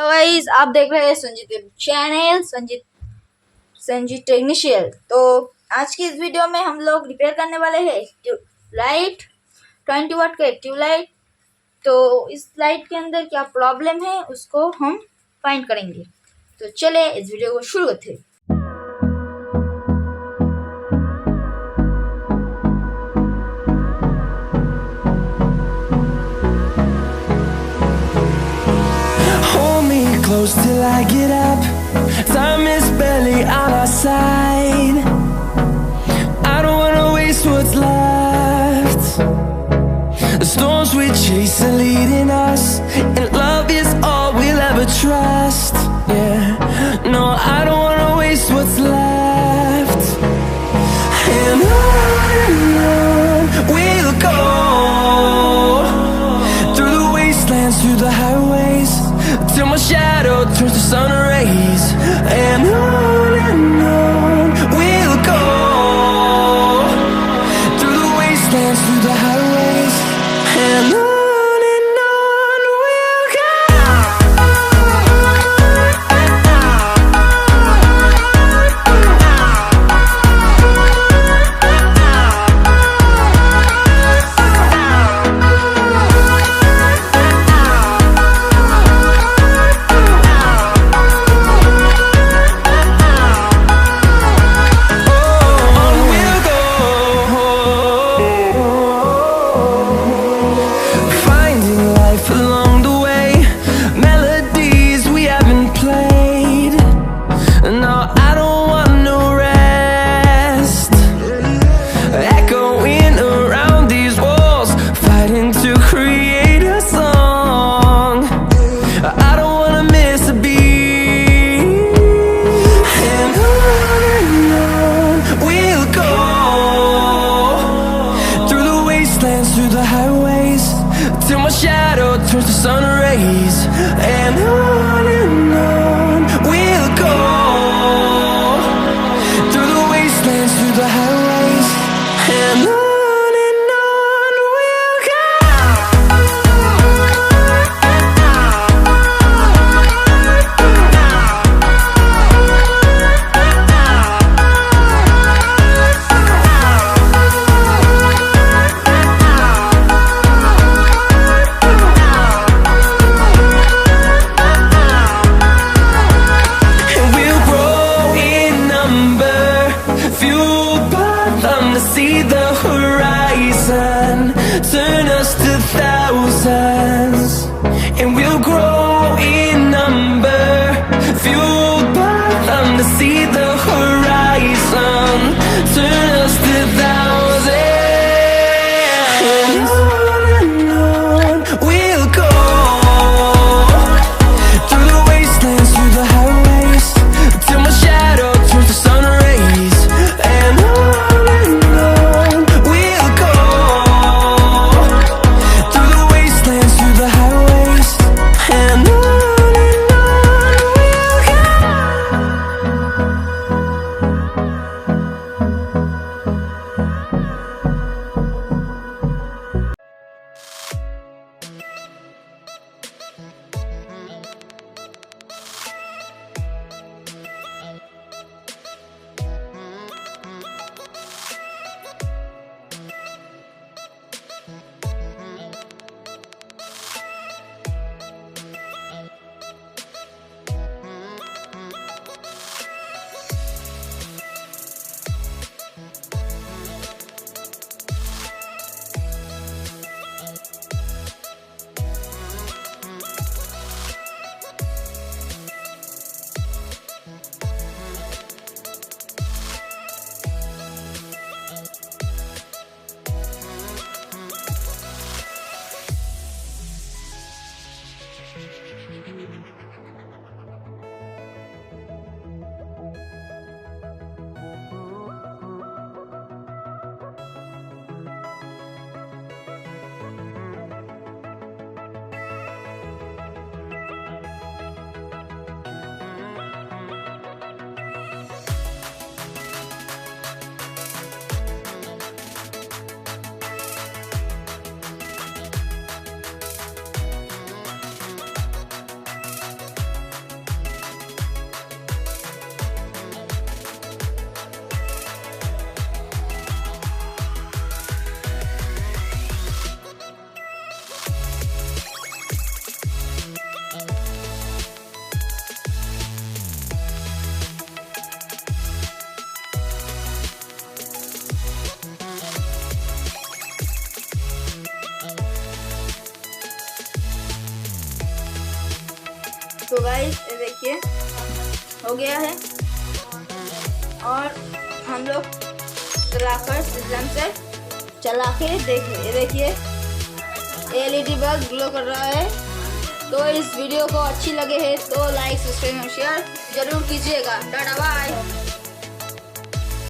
तो गाइस आप देख रहे हैं संजीत चैनल संजीत टेक्नीशियल। तो आज की इस वीडियो में हम लोग रिपेयर करने वाले हैं ट्यूबलाइट 20 वाट का ट्यूबलाइट। तो इस लाइट के अंदर क्या प्रॉब्लम है उसको हम फाइंड करेंगे। तो चले इस वीडियो को शुरू करते हैं। Close till I get up. Time is barely on our side. I don't wanna waste what's left. The storms we chase are leading us, and love is all we'll ever trust. Yeah, no, I don't wanna waste what's left. And on we'll go, through the wastelands, through the highways, till my shadow turns to sun rays. And on we'll go, through the wastelands, through the highways, and on we'll go. Through the highways, till my shadow turns to sun rays. And on we'll go, through the wastelands, through the highways, and on we'll go. तो guys ये देखिए हो गया है। और हम लोग चलाकर सिस्टम से चला के देखिए LED बल्ब ग्लो कर रहा है। तो इस वीडियो को अच्छी लगे है तो लाइक सब्सक्राइब और शेयर जरूर कीजिएगा। Tata bye.